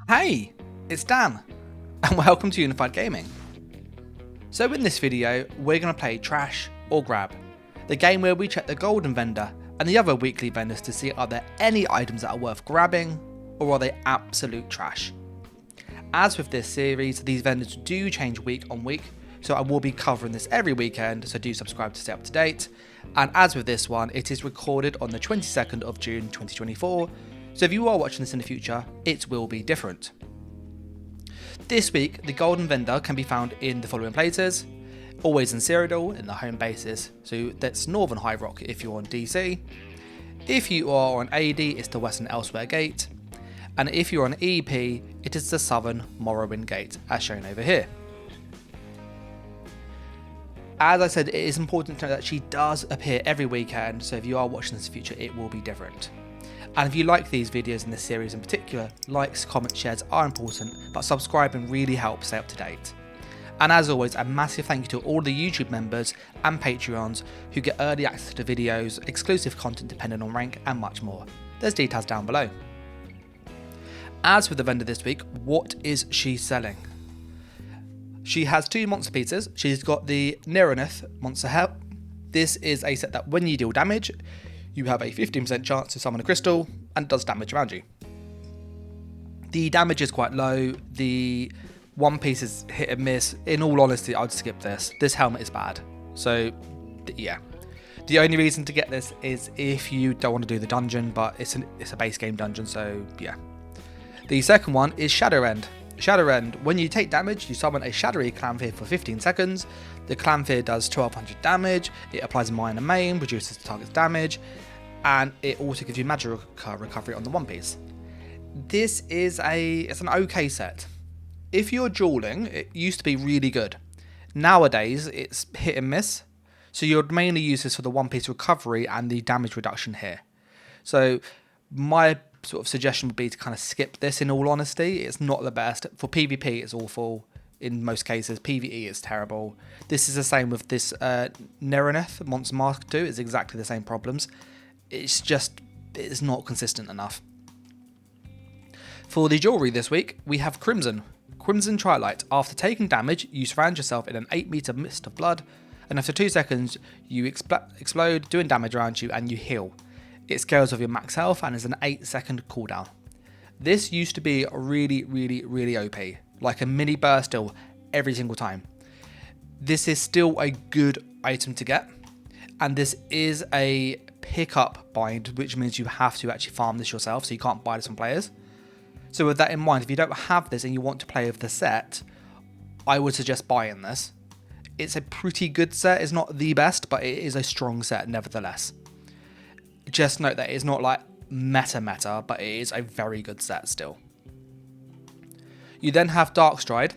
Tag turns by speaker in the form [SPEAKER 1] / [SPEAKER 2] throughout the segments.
[SPEAKER 1] Hey, it's Dan, and welcome to Unified Gaming. So in this video, we're going to play Trash or Grab, the game where we check the golden vendor and the other weekly vendors to see are there any items that are worth grabbing, or are they absolute trash. As with this series, these vendors do change week on week, so I will be covering this every weekend, so do subscribe to stay up to date. And as with this one, it is recorded on the 22nd of June 2024, so if you are watching this in the future, it will be different. This week, the golden vendor can be found in the following places: always in Cyrodiil, in the home bases, so that's Northern High Rock if you're on DC. If you are on AD, it's the Western Elsewhere Gate, and if you're on EP, it is the Southern Morrowind Gate, as shown over here. As I said, it is important to know that she does appear every weekend, so if you are watching this in the future, it will be different. And if you like these videos in this series in particular, likes, comments, shares are important, but subscribing really helps stay up to date. And as always, a massive thank you to all the YouTube members and Patreons who get early access to videos, exclusive content depending on rank, and much more. There's details down below. As for the vendor this week, what is she selling? She has two monster pieces. She's got the Nerenith Monster Help. This is a set that when you deal damage, you have a 15% chance to summon a crystal and does damage around you. The damage is quite low. The one piece is hit and miss. In all honesty, I'd skip this. This helmet is bad. So, yeah. The only reason to get this is if you don't want to do the dungeon, but it's a base game dungeon, so yeah. The second one is Shadow End. Shadow End, when you take damage, you summon a Shadowy Clanfear for 15 seconds. The Clanfear does 1200 damage, it applies a minor maim, reduces the target's damage, and it also gives you magic recovery on the one piece. This is an okay set. If you're dueling, it used to be really good. Nowadays, it's hit and miss, so you'd mainly use this for the one piece recovery and the damage reduction here. So my sort of suggestion would be to kind of skip this. In all honesty, it's not the best. For PvP, it's awful in most cases. PvE is terrible. This is the same with this Nerenith Monster Mask 2. It's exactly the same problems. It's not consistent enough. For the jewellery this week, we have Crimson Twilight. After taking damage, you surround yourself in an 8-meter mist of blood, and after 2 seconds, you explode, doing damage around you, and you heal. It scales with your max health and is an 8-second cooldown. This used to be really OP, like a mini burst still every single time. This is still a good item to get, and this is a pickup bind, which means you have to actually farm this yourself, so you can't buy this from players. So with that in mind, if you don't have this and you want to play with the set, I would suggest buying this. It's a pretty good set. It's not the best, but it is a strong set nevertheless. Just note that it's not like meta, but it is a very good set still. You then have Darkstride.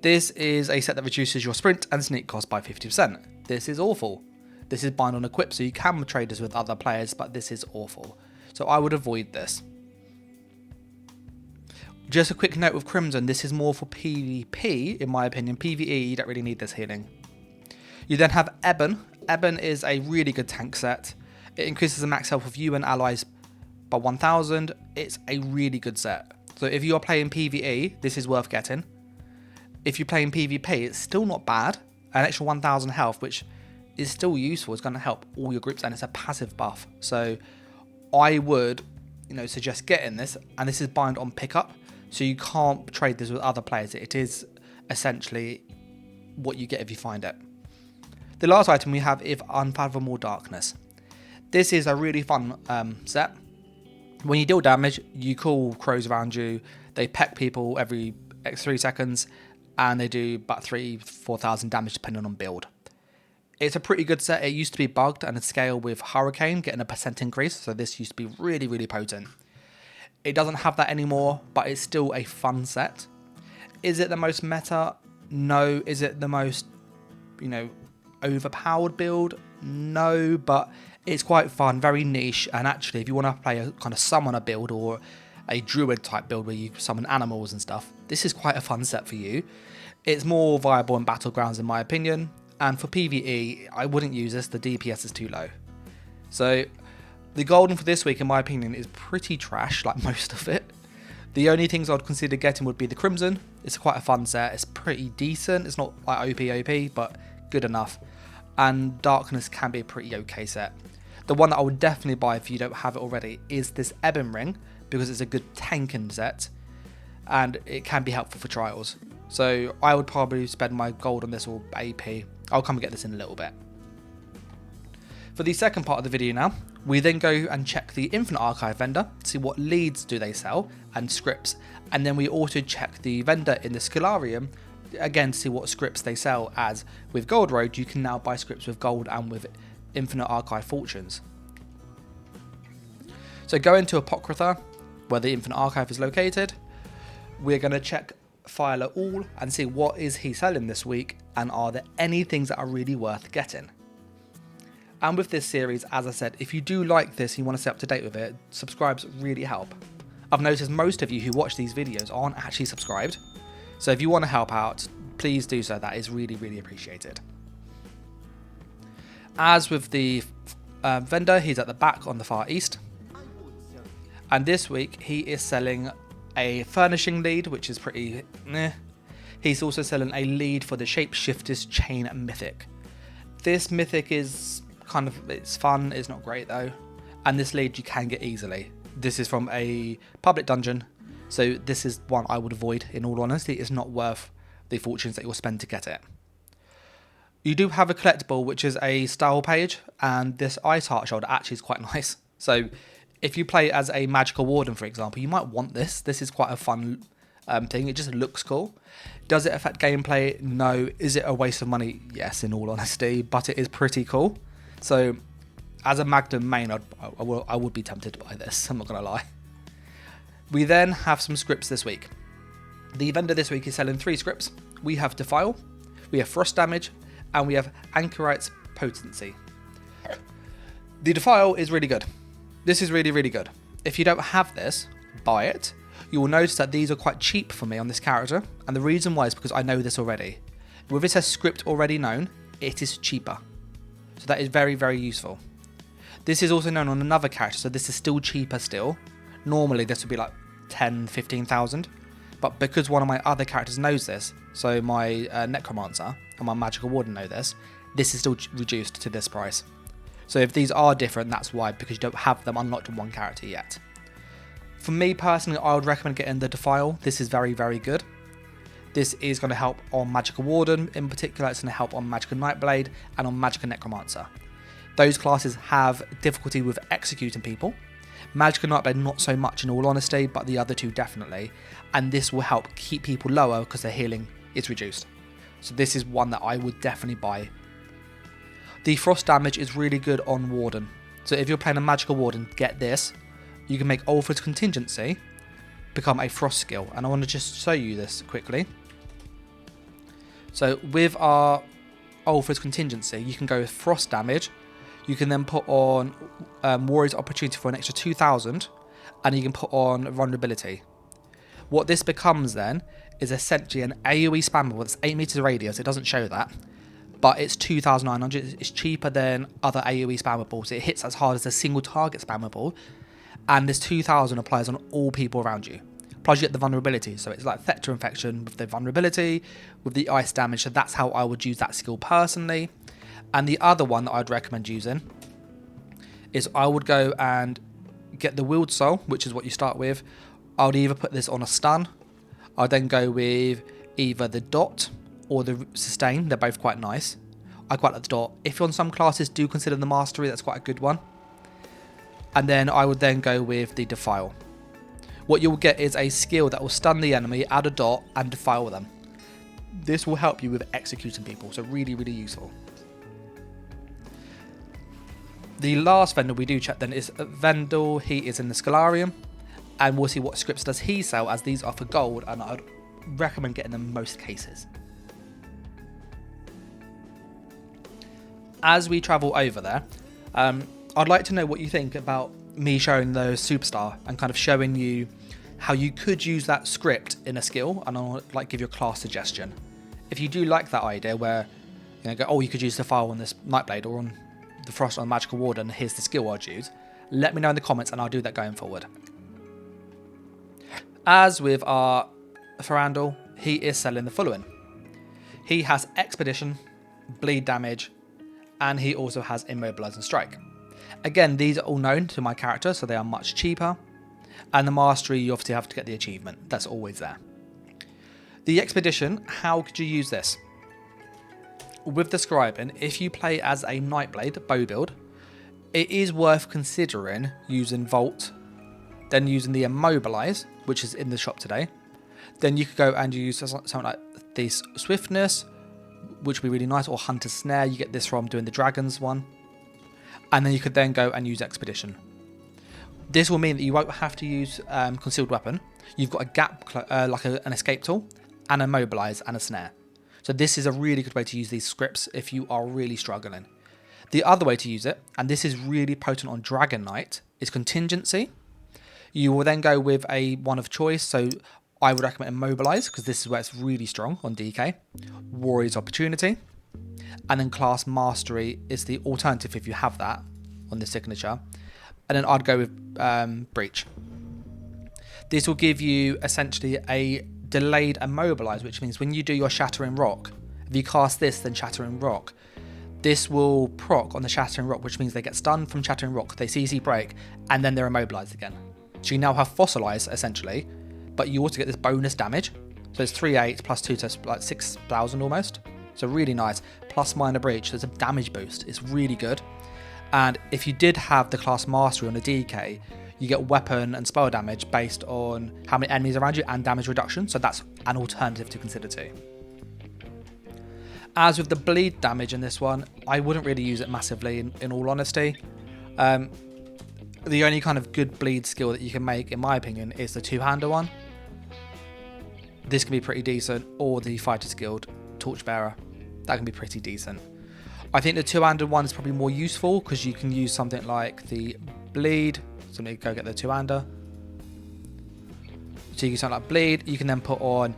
[SPEAKER 1] This is a set that reduces your sprint and sneak cost by 50%. This is awful. This is bind on equip, so you can trade this with other players, but this is awful. So I would avoid this. Just a quick note with Crimson, this is more for PvP, in my opinion. PvE, you don't really need this healing. You then have Ebon. Ebon is a really good tank set. It increases the max health of you and allies by 1000. It's a really good set. So if you're playing PvE, this is worth getting. If you're playing PvP, it's still not bad. An extra 1000 health, which is still useful. It's going to help all your groups, and it's a passive buff. So I would, suggest getting this. And this is bind on pickup, so you can't trade this with other players. It is essentially what you get if you find it. The last item we have is Unfathomable Darkness. This is a really fun set. When you deal damage, you call crows around you. They peck people every 3 seconds, and they do about 4,000 damage depending on build. It's a pretty good set. It used to be bugged and a scale with Hurricane, getting a % increase. So this used to be really potent. It doesn't have that anymore, but it's still a fun set. Is it the most meta? No. Is it the most, overpowered build? No, but it's quite fun, very niche, and actually if you want to play a kind of summoner build or a druid type build where you summon animals and stuff, this is quite a fun set for you. It's more viable in battlegrounds in my opinion, and for PvE, I wouldn't use this, the DPS is too low. So the golden for this week in my opinion is pretty trash, like most of it. The only things I'd consider getting would be the Crimson. It's quite a fun set. It's pretty decent. It's not like OP, but good enough. And Darkness can be a pretty okay set. The one that I would definitely buy if you don't have it already is this Ebon Ring, because it's a good tanking set and it can be helpful for trials. So I would probably spend my gold on this or AP. I'll come and get this in a little bit. For the second part of the video now, we then go and check the Infinite Archive vendor, see what leads do they sell and scripts, and then we also check the vendor in the Scholarium, again to see what scripts they sell, as with Gold Road you can now buy scripts with gold and with Infinite Archive fortunes. So go into Apocrypha, where the Infinite Archive is located. We're going to check Filer All and see what is he selling this week, and are there any things that are really worth getting. And with this series, as I said, if you do like this and you want to stay up to date with it, subscribes really help. I've noticed most of you who watch these videos aren't actually subscribed, so if you want to help out, please do so. That is really, really appreciated. As with the vendor, he's at the back on the far east, and this week he is selling a furnishing lead, which is pretty meh. He's also selling a lead for the Shapeshifters Chain Mythic. This mythic is it's fun, it's not great though, and this lead you can get easily. This is from a public dungeon, so this is one I would avoid in all honesty. It's not worth the fortunes that you'll spend to get it. You do have a collectible, which is a style page, and this ice heart shoulder actually is quite nice. So if you play as a magical warden, for example, you might want this. This is quite a fun thing. It just looks cool. Does it affect gameplay? No. Is it a waste of money? Yes, in all honesty, but it is pretty cool. So as a Magnum main, I would be tempted by this, I'm not going to lie. We then have some scripts this week. The vendor this week is selling 3 scripts. We have Defile, we have Frost Damage, and we have Anchorite's Potency. The Defile is really good. This is really, really good. If you don't have this, buy it. You will notice that these are quite cheap for me on this character, and the reason why is because I know this already. With it as script already known, it is cheaper. So that is very, very useful. This is also known on another character, so this is still cheaper still. Normally this would be like 10, 15,000. But because one of my other characters knows this, so my Necromancer and my Magical Warden know this, this is still reduced to this price. So if these are different, that's why, because you don't have them unlocked on one character yet. For me personally, I would recommend getting the Defile. This is very, very good. This is going to help on Magical Warden in particular. It's going to help on Magical Nightblade and on Magical Necromancer. Those classes have difficulty with executing people. Magical Nightblade not so much in all honesty, but the other two definitely. And this will help keep people lower because their healing is reduced. So this is one that I would definitely buy. The Frost Damage is really good on Warden. So if you're playing a Magical Warden, get this. You can make Ulfred's Contingency become a Frost skill. And I want to just show you this quickly. So with our Ulfred's Contingency, you can go with Frost Damage. You can then put on Warrior's Opportunity for an extra 2,000, and you can put on Vulnerability. What this becomes then is essentially an AoE spammable that's 8 meters radius. It doesn't show that, but it's 2,900. It's cheaper than other AoE spammables. It hits as hard as a single target spammable, and this 2,000 applies on all people around you. Plus you get the vulnerability, so it's like Thector Infection with the vulnerability, with the ice damage, so that's how I would use that skill personally. And the other one that I'd recommend using is I would go and get the Willed Soul, which is what you start with. I would either put this on a stun, I'd then go with either the Dot or the Sustain. They're both quite nice. I quite like the Dot. If you're on some classes, do consider the Mastery, that's quite a good one. And then I would then go with the Defile. What you'll get is a skill that will stun the enemy, add a dot, and defile them. This will help you with executing people, so really, really useful. The last vendor we do check then is Vendel. He is in the Scholarium, and we'll see what scripts does he sell, as these are for gold, and I'd recommend getting them in most cases. As we travel over there, I'd like to know what you think about me showing the superstar and kind of showing you how you could use that script in a skill, and I'll like give you a class suggestion. If you do like that idea where you could use the file on this Nightblade or on the Frost on Magical Warden, here's the skill I'd use, let me know in the comments and I'll do that going forward. As with our Ferandal, he is selling the following. He has Expedition, Bleed Damage, and he also has Immobilize and Strike. Again, these are all known to my character, so they are much cheaper. And the Mastery, you obviously have to get the achievement. That's always there. The Expedition, how could you use this? With the Scribing, if you play as a Nightblade bow build, it is worth considering using Vault, then using the Immobilize, which is in the shop today. Then you could go and use something like this Swiftness, which would be really nice, or Hunter's Snare. You get this from doing the Dragons one. And then you could then go and use Expedition. This will mean that you won't have to use Concealed Weapon. You've got a gap, like an Escape tool, and Immobilize and a Snare. So this is a really good way to use these scripts if you are really struggling. The other way to use it, and this is really potent on Dragon Knight, is Contingency. You will then go with a one of choice. So I would recommend Immobilize, because this is where it's really strong on DK. Warrior's Opportunity. And then Class Mastery is the alternative if you have that on the signature. And then I'd go with Breach. This will give you essentially a delayed Immobilize, which means when you do your Shattering Rock, if you cast this, then Shattering Rock, this will proc on the Shattering Rock, which means they get stunned from Shattering Rock, they CC break, and then they're immobilized again. So you now have Fossilize, essentially, but you also get this bonus damage. So it's 3/8 plus 2, so it's like 6,000 almost. So really nice. Plus Minor Breach, so it's a damage boost. It's really good. And if you did have the Class Mastery on the DK, you get weapon and spell damage based on how many enemies around you and damage reduction. So that's an alternative to consider too. As with the bleed damage in this one, I wouldn't really use it massively in all honesty. The only kind of good bleed skill that you can make, in my opinion, is the two-hander one. This can be pretty decent, or the Fighter's Guild Torchbearer. That can be pretty decent. I think the two-handed one is probably more useful because you can use something like the bleed. So let me go get the two-hander. So you can something like bleed. You can then put on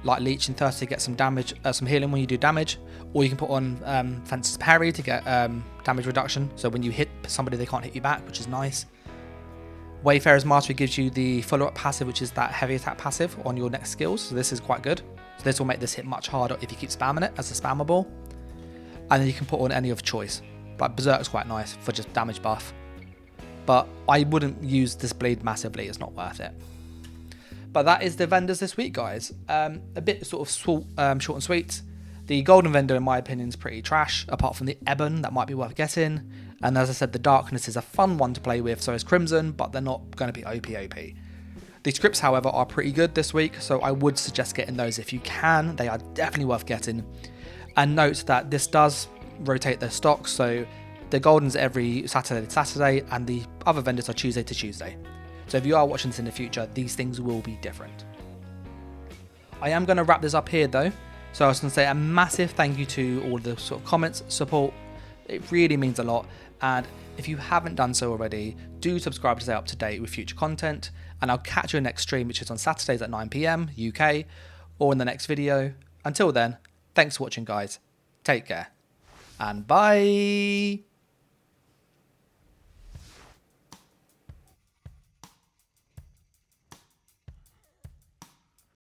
[SPEAKER 1] like Leech and Thirst to get some damage, some healing when you do damage, or you can put on Fence's Parry to get damage reduction. So when you hit somebody, they can't hit you back, which is nice. Wayfarer's Mastery gives you the follow-up passive, which is that heavy attack passive on your next skills. So this is quite good. So this will make this hit much harder if you keep spamming it as a spammable. And then you can put on any of choice. Like Berserk's quite nice for just damage buff. But I wouldn't use this bleed massively, it's not worth it. But that is the vendors this week, guys. A bit sort of short and sweet. The golden vendor, in my opinion, is pretty trash, apart from the Ebon, that might be worth getting. And as I said, the darkness is a fun one to play with, so is Crimson, but they're not going to be OP. The scripts, however, are pretty good this week, so I would suggest getting those if you can. They are definitely worth getting. And note that this does rotate their stocks, so the Golden's every Saturday to Saturday, and the other vendors are Tuesday to Tuesday. So if you are watching this in the future, these things will be different. I am going to wrap this up here though. So I was going to say a massive thank you to all the sort of comments, support. It really means a lot. And if you haven't done so already, do subscribe to stay up to date with future content. And I'll catch you in the next stream, which is on Saturdays at 9 PM UK, or in the next video. Until then, thanks for watching, guys. Take care. And bye.